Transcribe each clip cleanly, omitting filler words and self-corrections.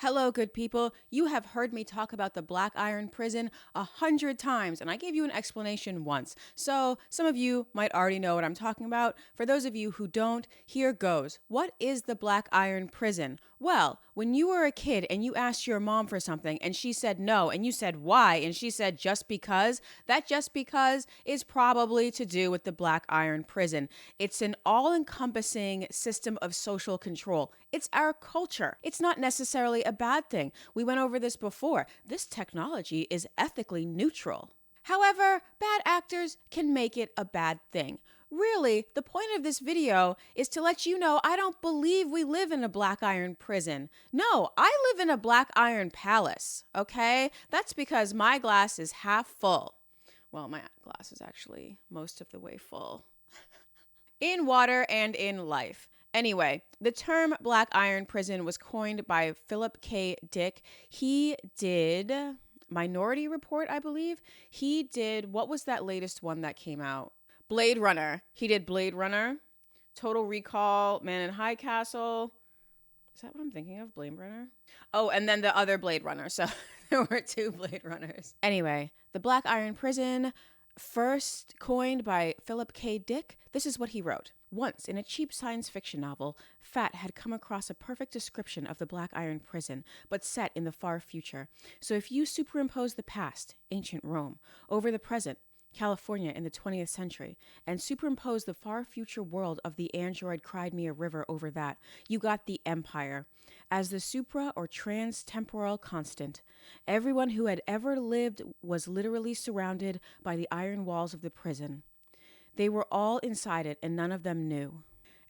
Hello, good people. You have heard me talk about the Black Iron Prison 100 times, and I gave you an explanation once. So some of you might already know what I'm talking about. For those of you who don't, here goes. What is the Black Iron Prison? Well, when you were a kid and you asked your mom for something and she said no, and you said why, and she said just because, that just because is probably to do with the Black Iron Prison. It's an all encompassing system of social control. It's our culture. It's not necessarily a bad thing. We went over this before. This technology is ethically neutral. However, bad actors can make it a bad thing. Really, the point of this video is to let you know I don't believe we live in a black iron prison. No, I live in a black iron palace, okay? That's because my glass is half full. Well, my glass is actually most of the way full. In water and in life. Anyway, the term black iron prison was coined by Philip K. Dick. He did Minority Report, I believe. He did, what was that latest one that came out? Blade Runner. He did Blade Runner, Total Recall, Man in High Castle. Is that what I'm thinking of? Blade Runner? Oh, and then the other Blade Runner. So there were two Blade Runners. Anyway, the Black Iron Prison, first coined by Philip K. Dick. This is what he wrote. Once, in a cheap science fiction novel, Fat had come across a perfect description of the Black Iron Prison, but set in the far future. So if you superimpose the past, ancient Rome, over the present, California in the 20th century, and superimpose the far future world of the Android Crimea River over that, you got the Empire. As the supra or trans-temporal constant, everyone who had ever lived was literally surrounded by the iron walls of the prison. They were all inside it, and none of them knew.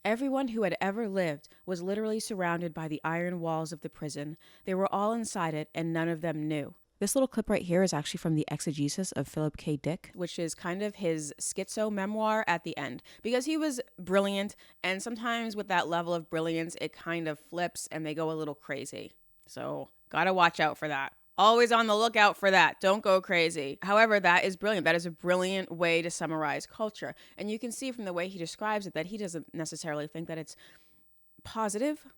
Everyone who had ever lived was literally surrounded by the iron walls of the prison. They were all inside it, and none of them knew. This little clip right here is actually from the Exegesis of Philip K. Dick, which is kind of his schizo memoir at the end, because he was brilliant, and sometimes with that level of brilliance, it kind of flips and they go a little crazy. So, gotta watch out for that. Always on the lookout for that. Don't go crazy. However, that is brilliant. That is a brilliant way to summarize culture. And you can see from the way he describes it that he doesn't necessarily think that it's positive.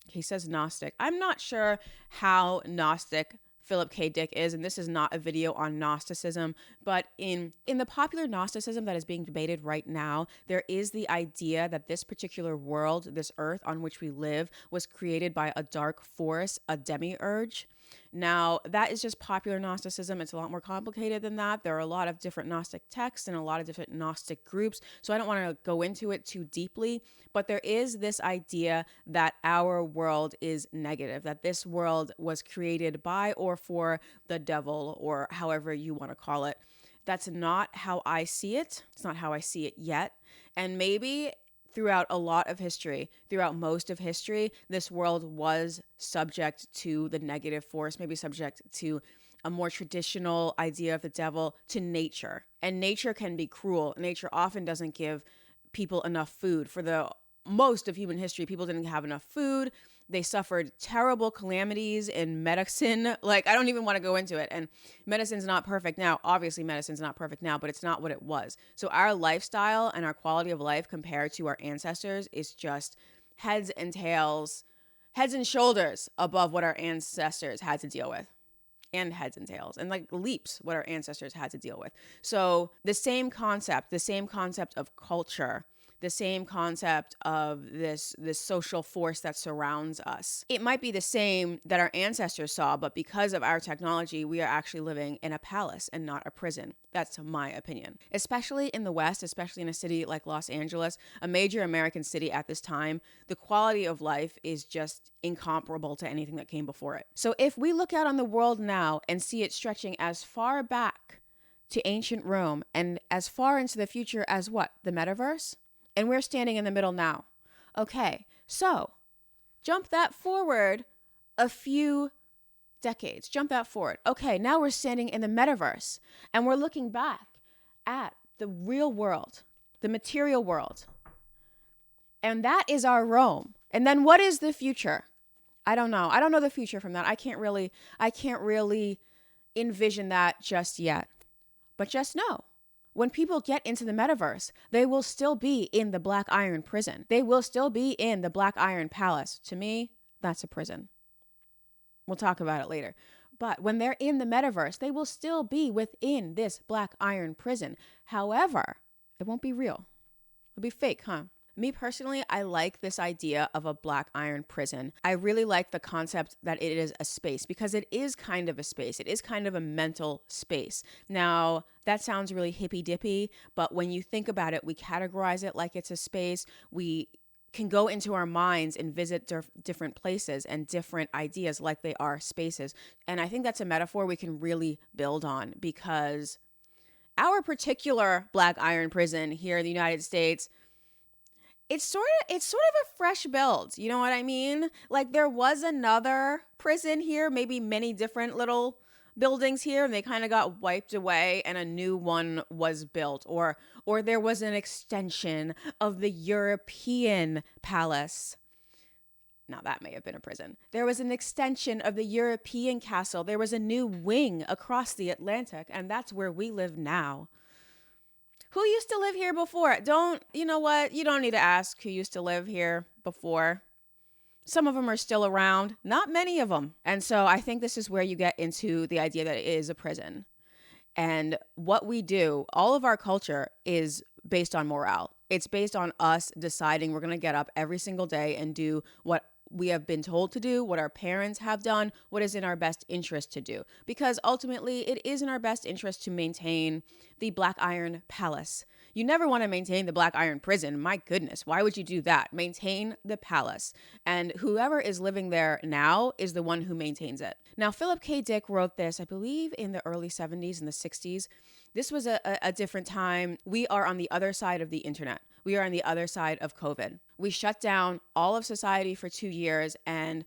He says Gnostic. I'm not sure how Gnostic Philip K. Dick is, and this is not a video on Gnosticism, but in the popular Gnosticism that is being debated right now, there is the idea that this particular world, this earth on which we live, was created by a dark force, a demiurge. Now, that is just popular Gnosticism. It's a lot more complicated than that. There are a lot of different Gnostic texts and a lot of different Gnostic groups, so I don't want to go into it too deeply, but there is this idea that our world is negative, that this world was created by or for the devil, or however you want to call it. That's not how I see it. It's not how I see it yet. And maybe throughout a lot of history, throughout most of history, this world was subject to the negative force, maybe subject to a more traditional idea of the devil, to nature. And nature can be cruel. Nature often doesn't give people enough food. For the most of human history, people didn't have enough food. They suffered terrible calamities in medicine. Like, I don't even want to go into it. And medicine's not perfect now. Obviously, medicine's not perfect now, but it's not what it was. So our lifestyle and our quality of life compared to our ancestors is just heads and shoulders above what our ancestors had to deal with. And heads and tails, and like leaps what our ancestors had to deal with. So the same concept of culture, the same concept of this social force that surrounds us. It might be the same that our ancestors saw, but because of our technology, we are actually living in a palace and not a prison. That's my opinion. Especially in the West, especially in a city like Los Angeles, a major American city at this time, the quality of life is just incomparable to anything that came before it. So if we look out on the world now and see it stretching as far back to ancient Rome and as far into the future as what? The metaverse? And we're standing in the middle now. Okay, so jump that forward a few decades. Jump that forward. Okay, now we're standing in the metaverse and we're looking back at the real world, the material world. And that is our Rome. And then what is the future? I don't know. I don't know the future from that. I can't really envision that just yet. But just know, when people get into the metaverse, they will still be in the Black Iron Prison. They will still be in the Black Iron Palace. To me, that's a prison. We'll talk about it later. But when they're in the metaverse, they will still be within this black iron prison. However, it won't be real. It'll be fake, huh? Me personally, I like this idea of a black iron prison. I really like the concept that it is a space because it is kind of a space. It is kind of a mental space. Now, that sounds really hippy dippy, but when you think about it, we categorize it like it's a space. We can go into our minds and visit different places and different ideas like they are spaces. And I think that's a metaphor we can really build on because our particular black iron prison here in the United States, it's sort of a fresh build. You know what I mean? Like there was another prison here, maybe many different little buildings here, and they kind of got wiped away and a new one was built, or there was an extension of the European palace. Now that may have been a prison. There was an extension of the European castle. There was a new wing across the Atlantic, and that's where we live now. Who used to live here before? You know what? You don't need to ask who used to live here before. Some of them are still around, not many of them. And so I think this is where you get into the idea that it is a prison. And what we do, all of our culture is based on morale. It's based on us deciding we're going to get up every single day and do what we have been told to do, what our parents have done, what is in our best interest to do. Because ultimately, it is in our best interest to maintain the Black Iron Palace. You never want to maintain the Black Iron Prison. My goodness, why would you do that? Maintain the palace. And whoever is living there now is the one who maintains it. Now, Philip K. Dick wrote this, I believe, in the early 70s and the 60s. This was a different time. We are on the other side of the internet. We are on the other side of COVID. We shut down all of society for 2 years and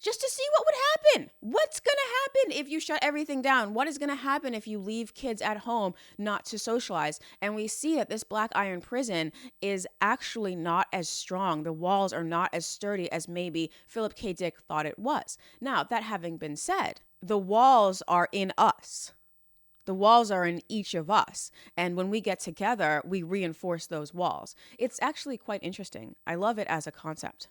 just to see what would happen. What's going to happen if you shut everything down? What is going to happen if you leave kids at home not to socialize? And we see that this Black Iron Prison is actually not as strong. The walls are not as sturdy as maybe Philip K. Dick thought it was. Now, that having been said, the walls are in us. The walls are in each of us. And when we get together, we reinforce those walls. It's actually quite interesting. I love it as a concept.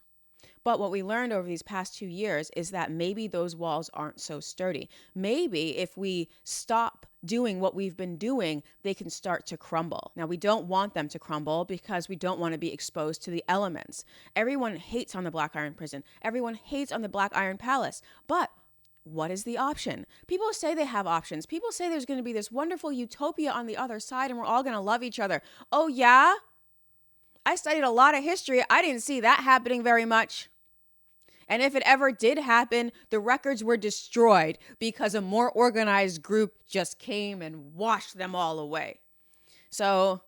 But what we learned over these past 2 years is that maybe those walls aren't so sturdy. Maybe if we stop doing what we've been doing, they can start to crumble. Now, we don't want them to crumble because we don't want to be exposed to the elements. Everyone hates on the Black Iron Prison. Everyone hates on the Black Iron Palace. But what is the option? People say they have options. People say there's going to be this wonderful utopia on the other side and we're all going to love each other. Oh, yeah? I studied a lot of history. I didn't see that happening very much. And if it ever did happen, the records were destroyed because a more organized group just came and washed them all away. So,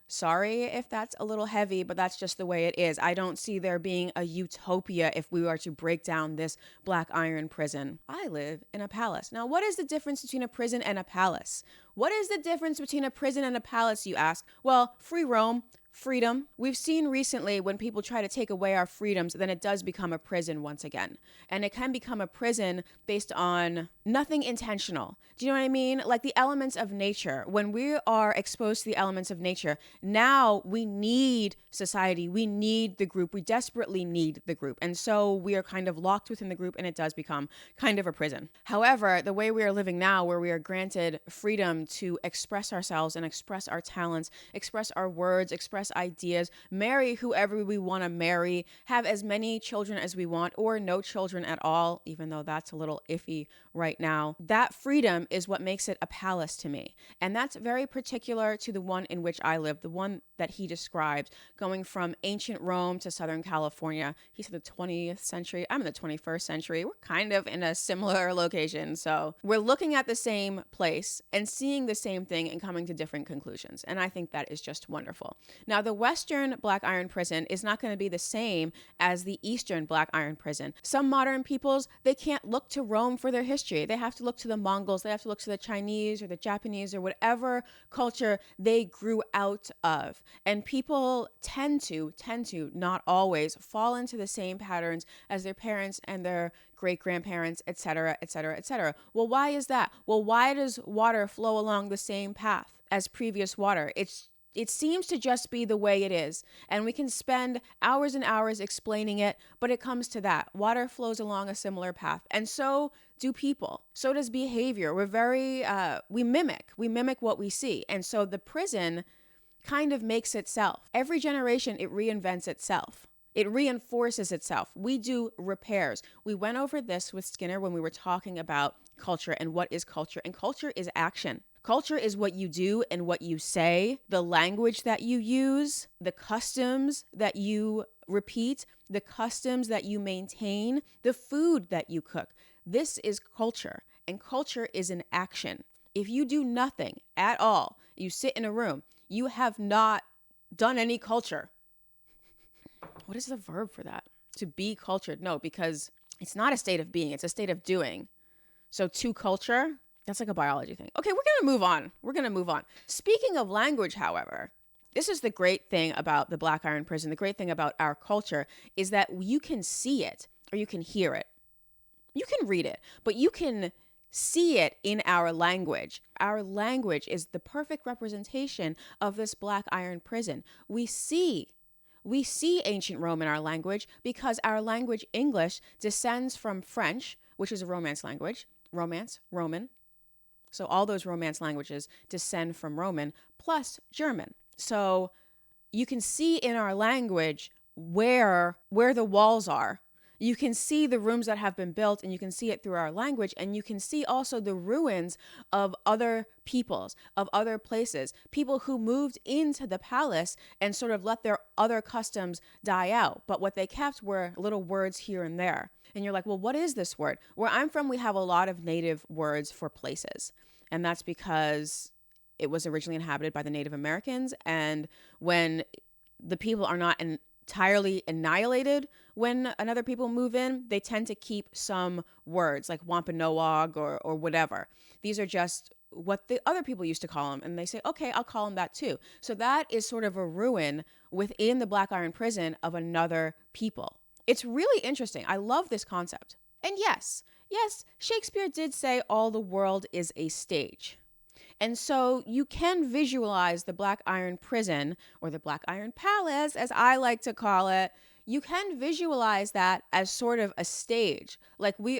sorry if that's a little heavy, but that's just the way it is. I don't see there being a utopia if we were to break down this Black Iron Prison. I live in a palace. Now, what is the difference between a prison and a palace? What is the difference between a prison and a palace, you ask? Well, free roam. Freedom. We've seen recently when people try to take away our freedoms, then it does become a prison once again. And it can become a prison based on nothing intentional. Do you know what I mean? Like the elements of nature. When we are exposed to the elements of nature, now we need society. We need the group. We desperately need the group. And so we are kind of locked within the group and it does become kind of a prison. However, the way we are living now, where we are granted freedom to express ourselves and express our talents, express our words, express ideas, marry whoever we want to marry, have as many children as we want or no children at all, even though that's a little iffy right now. That freedom is what makes it a palace to me. And that's very particular to the one in which I live, the one that he described, going from ancient Rome to Southern California. He said the 20th century. I'm in the 21st century. We're kind of in a similar location. So we're looking at the same place and seeing the same thing and coming to different conclusions. And I think that is just wonderful. Now, the Western Black Iron Prison is not going to be the same as the Eastern Black Iron Prison. Some modern peoples, they can't look to Rome for their history. They have to look to the Mongols. They have to look to the Chinese or the Japanese or whatever culture they grew out of. And people tend to, not always, fall into the same patterns as their parents and their great-grandparents, etc., etc., etc. Well, why is that? Well, why does water flow along the same path as previous water? It's It seems to just be the way it is. And we can spend hours and hours explaining it, but it comes to that. Water flows along a similar path. And so do people. So does behavior. We mimic what we see. And so the prison kind of makes itself. Every generation, it reinvents itself. It reinforces itself. We do repairs. We went over this with Skinner when we were talking about culture and what is culture. And culture is action. Culture is what you do and what you say, the language that you use, the customs that you repeat, the customs that you maintain, the food that you cook. This is culture, and culture is an action. If you do nothing at all, you sit in a room, you have not done any culture. What is the verb for that? To be cultured? No, because it's not a state of being, it's a state of doing. So to culture, that's like a biology thing. Okay, we're going to move on. Speaking of language, however, this is the great thing about the Black Iron Prison. The great thing about our culture is that you can see it or you can hear it. You can read it, but you can see it in our language. Our language is the perfect representation of this Black Iron Prison. We see ancient Rome in our language because our language, English, descends from French, which is a Romance language. Roman. So all those Romance languages descend from Roman plus German. So you can see in our language where the walls are. You can see the rooms that have been built, and you can see it through our language, and you can see also the ruins of other peoples, of other places, people who moved into the palace and sort of let their other customs die out. But what they kept were little words here and there. And you're like, well, what is this word? Where I'm from, we have a lot of native words for places. And that's because it was originally inhabited by the Native Americans. And when the people are not entirely annihilated when another people move in, they tend to keep some words like Wampanoag or whatever. These are just what the other people used to call them. And they say, okay, I'll call them that too. So that is sort of a ruin within the Black Iron Prison of another people. It's really interesting. I love this concept. And yes, Shakespeare did say all the world is a stage. And so you can visualize the Black Iron Prison, or the Black Iron Palace, as I like to call it. You can visualize that as sort of a stage. Like we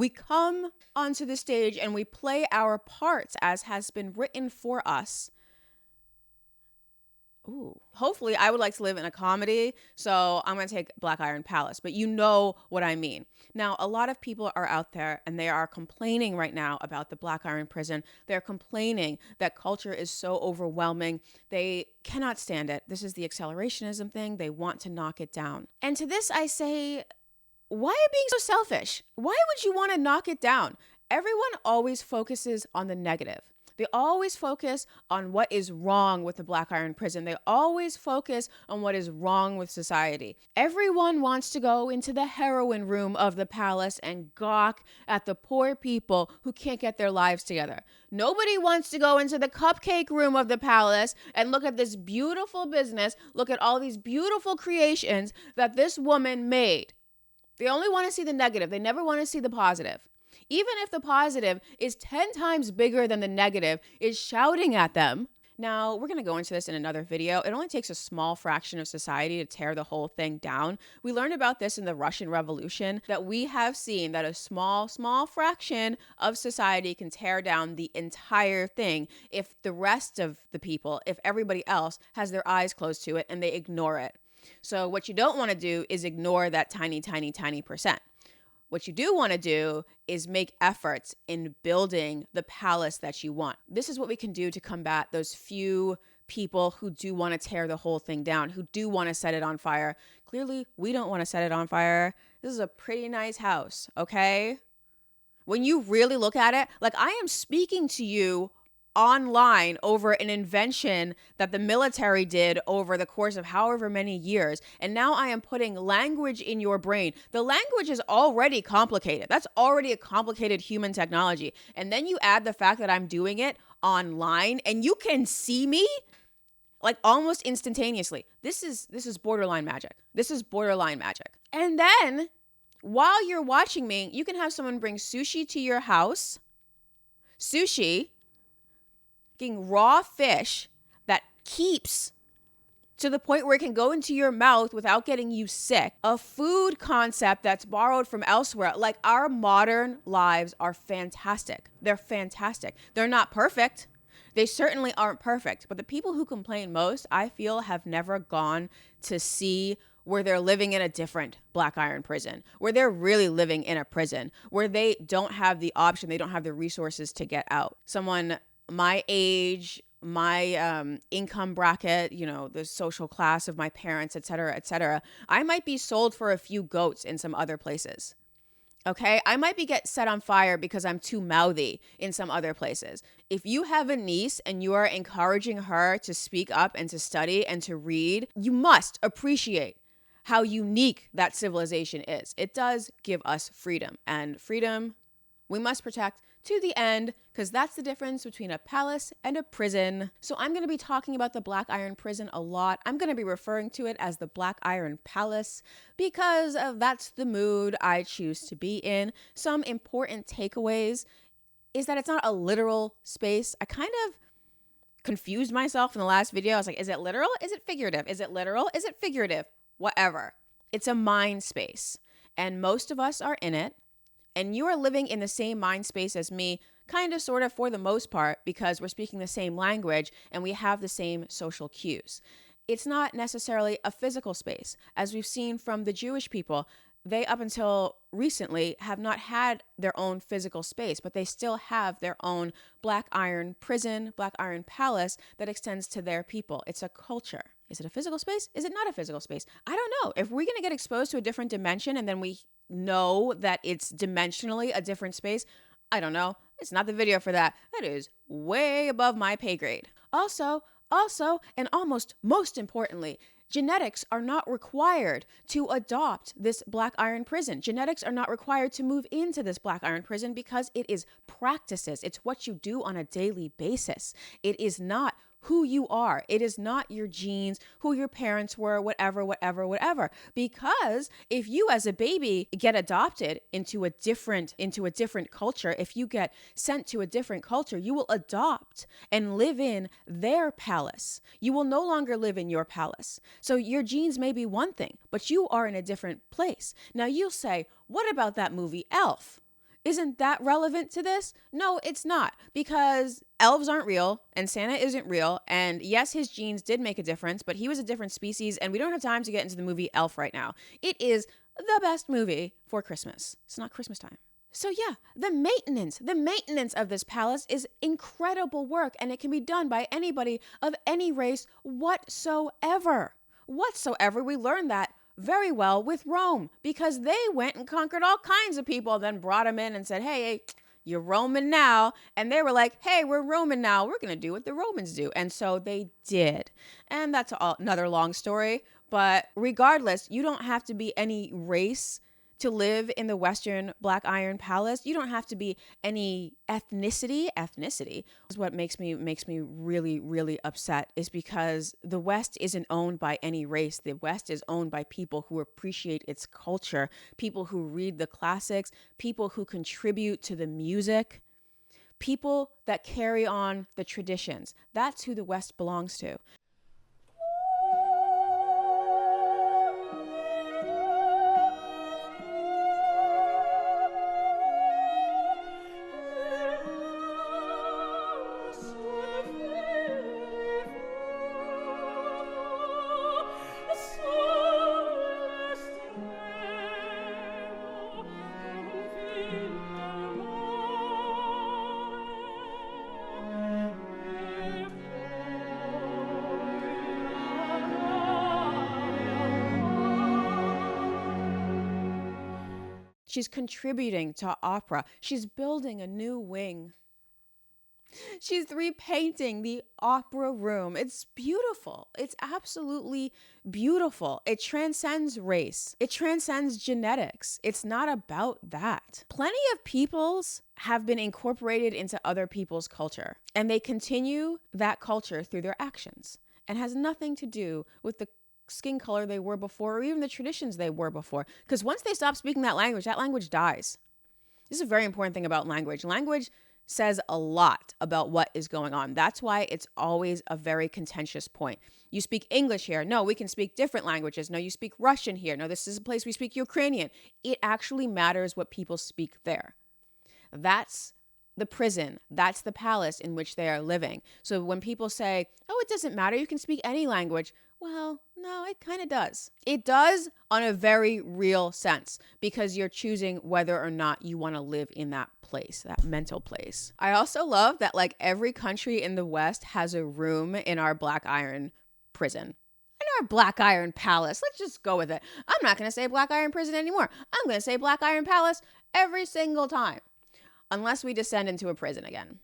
come onto the stage and we play our parts as has been written for us. Ooh. Hopefully, I would like to live in a comedy, so I'm going to take Black Iron Palace, but you know what I mean. Now, a lot of people are out there and they are complaining right now about the Black Iron Prison. They're complaining that culture is so overwhelming. They cannot stand it. This is the accelerationism thing. They want to knock it down. And to this, I say, why are you being so selfish? Why would you want to knock it down? Everyone always focuses on the negative. They always focus on what is wrong with the Black Iron Prison. They always focus on what is wrong with society. Everyone wants to go into the heroin room of the palace and gawk at the poor people who can't get their lives together. Nobody wants to go into the cupcake room of the palace and look at this beautiful business, look at all these beautiful creations that this woman made. They only want to see the negative. They never want to see the positive. Even if the positive is 10 times bigger than the negative is shouting at them. Now, we're going to go into this in another video. It only takes a small fraction of society to tear the whole thing down. We learned about this in the Russian Revolution, that we have seen that a small fraction of society can tear down the entire thing if the rest of the people, if everybody else has their eyes closed to it and they ignore it. So what you don't want to do is ignore that tiny percent. What you do want to do is make efforts in building the palace that you want. This is what we can do to combat those few people who do want to tear the whole thing down, who do want to set it on fire. Clearly, we don't want to set it on fire. This is a pretty nice house, okay? When you really look at it, like I am speaking to you online over an invention that the military did over the course of however many years. And now I am putting language in your brain. The language is already complicated. That's already a complicated human technology. And then you add the fact that I'm doing it online and you can see me like almost instantaneously. This is borderline magic. This is borderline magic. And then while you're watching me, you can have someone bring sushi to your house. Sushi, raw fish that keeps to the point where it can go into your mouth without getting you sick. A food concept that's borrowed from elsewhere. Like, our modern lives are fantastic. They're fantastic. They're not perfect. They certainly aren't perfect. But the people who complain most, I feel, have never gone to see where they're living in a different black iron prison, where they're really living in a prison, where they don't have the option, they don't have the resources to get out. Someone my age, my income bracket, the social class of my parents, et cetera, I might be sold for a few goats in some other places. Okay, I might get set on fire because I'm too mouthy in some other places. If you have a niece and you are encouraging her to speak up and to study and to read, you must appreciate how unique that civilization is. It does give us freedom, and freedom we must protect to the end, because that's the difference between a palace and a prison. So I'm going to be talking about the Black Iron Prison a lot. I'm going to be referring to it as the Black Iron Palace because that's the mood I choose to be in. Some important takeaways is that it's not a literal space. I kind of confused myself in the last video. I was like, is it literal? Is it figurative? Is it literal? Is it figurative? Whatever. It's a mind space, and most of us are in it. And you are living in the same mind space as me, kind of, sort of, for the most part, because we're speaking the same language and we have the same social cues. It's not necessarily a physical space. As we've seen from the Jewish people, they, up until recently, have not had their own physical space, but they still have their own black iron prison, black iron palace that extends to their people. It's a culture. Is it a physical space? Is it not a physical space? I don't know. If we're going to get exposed to a different dimension and then we know that it's dimensionally a different space, I don't know. It's not the video for that. That is way above my pay grade. Also, and almost most importantly, genetics are not required to adopt this black iron prison. Genetics are not required to move into this black iron prison because it is practices. It's what you do on a daily basis. It is not who you are. It is not your genes, who your parents were, whatever. Because if you as a baby get adopted into a different culture, if you get sent to a different culture, you will adopt and live in their palace. You will no longer live in your palace. So your genes may be one thing, but you are in a different place. Now you'll say, what about that movie Elf? Isn't that relevant to this? No, it's not, because elves aren't real and Santa isn't real. And yes, his genes did make a difference, but he was a different species, and we don't have time to get into the movie Elf right now. It is the best movie for Christmas. It's not Christmas time. So yeah, the maintenance of this palace is incredible work, and it can be done by anybody of any race whatsoever. We learned that very well with Rome, because they went and conquered all kinds of people, then brought them in and said, hey, you're Roman now. And they were like, hey, we're Roman now. We're going to do what the Romans do. And so they did. And that's another long story. But regardless, you don't have to be any race to live in the Western Black Iron Palace. You don't have to be any ethnicity. Ethnicity is what makes me really, really upset, is because the West isn't owned by any race. The West is owned by people who appreciate its culture, people who read the classics, people who contribute to the music, people that carry on the traditions. That's who the West belongs to. She's contributing to opera. She's building a new wing. She's repainting the opera room. It's beautiful. It's absolutely beautiful. It transcends race. It transcends genetics. It's not about that. Plenty of peoples have been incorporated into other people's culture, and they continue that culture through their actions, and has nothing to do with the skin color they were before, or even the traditions they were before. Because once they stop speaking that language dies. This is a very important thing about language. Language says a lot about what is going on. That's why it's always a very contentious point. You speak English here. No, we can speak different languages. No, you speak Russian here. No, this is a place we speak Ukrainian. It actually matters what people speak there. That's the prison. That's the palace in which they are living. So when people say, oh, it doesn't matter, you can speak any language. Well, no, it kind of does. It does on a very real sense because you're choosing whether or not you want to live in that place, that mental place. I also love that like every country in the West has a room in our Black Iron prison. In our Black Iron Palace. Let's just go with it. I'm not going to say Black Iron Prison anymore. I'm going to say Black Iron Palace every single time. Unless we descend into a prison again,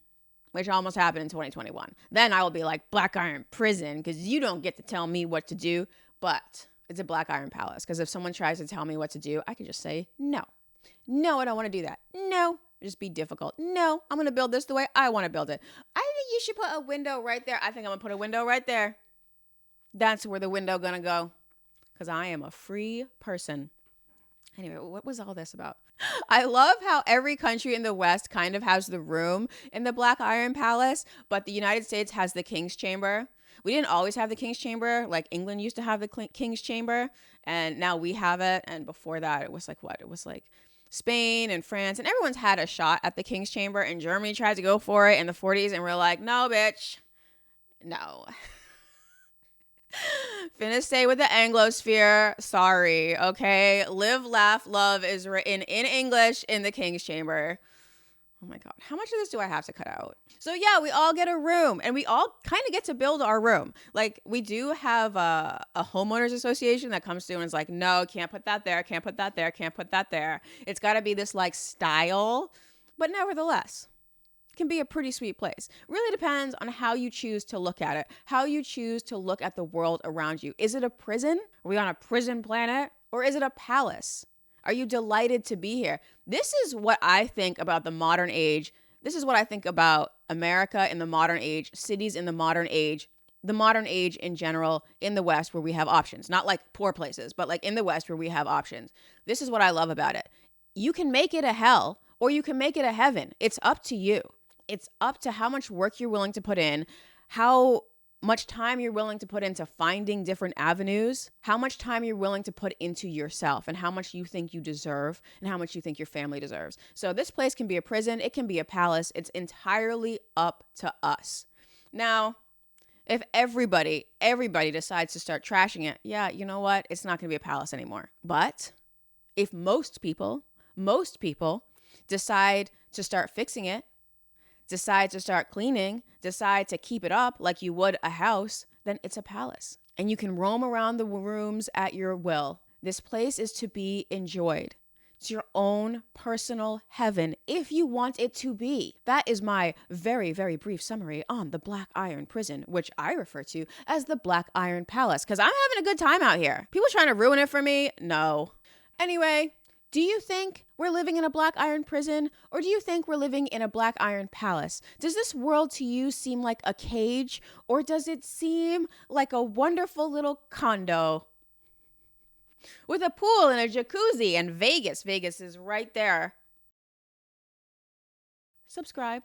which almost happened in 2021. Then I will be like, Black Iron Prison, because you don't get to tell me what to do. But it's a Black Iron Palace, because if someone tries to tell me what to do, I can just say, no. No, I don't want to do that. No, just be difficult. No, I'm going to build this the way I want to build it. I think you should put a window right there. I think I'm going to put a window right there. That's where the window going to go, because I am a free person. Anyway, what was all this about? I love how every country in the West kind of has the room in the Black Iron Palace, but the United States has the King's Chamber. We didn't always have the King's Chamber. Like England used to have the King's Chamber, and now we have it. And before that, it was like what? It was like Spain and France, and everyone's had a shot at the King's Chamber, and Germany tried to go for it in the 40s, and we're like, no, bitch. No. Finna stay with the Anglosphere. Sorry, okay? Live, laugh, love is written in English in the King's Chamber. Oh my God. How much of this do I have to cut out? So yeah, we all get a room and we all kind of get to build our room. Like we do have a homeowners association that comes through and is like, no, can't put that there, can't put that there, can't put that there. It's got to be this like style, but nevertheless, can be a pretty sweet place. Really depends on how you choose to look at it, how you choose to look at the world around you. Is it a prison? Are we on a prison planet? Or is it a palace? Are you delighted to be here? This is what I think about the modern age. This is what I think about America in the modern age, cities in the modern age in general in the West where we have options. Not like poor places, but like in the West where we have options. This is what I love about it. You can make it a hell or you can make it a heaven. It's up to you. It's up to how much work you're willing to put in, how much time you're willing to put into finding different avenues, how much time you're willing to put into yourself and how much you think you deserve and how much you think your family deserves. So this place can be a prison. It can be a palace. It's entirely up to us. Now, if everybody decides to start trashing it, yeah, you know what? It's not going to be a palace anymore. But if most people decide to start fixing it, decide to start cleaning, decide to keep it up like you would a house, then it's a palace. And you can roam around the rooms at your will. This place is to be enjoyed. It's your own personal heaven if you want it to be. That is my very, very brief summary on the Black Iron Prison, which I refer to as the Black Iron Palace, because I'm having a good time out here. People trying to ruin it for me? No. Anyway, do you think we're living in a Black Iron prison or do you think we're living in a Black Iron palace? Does this world to you seem like a cage or does it seem like a wonderful little condo with a pool and a jacuzzi and Vegas? Vegas is right there. Subscribe.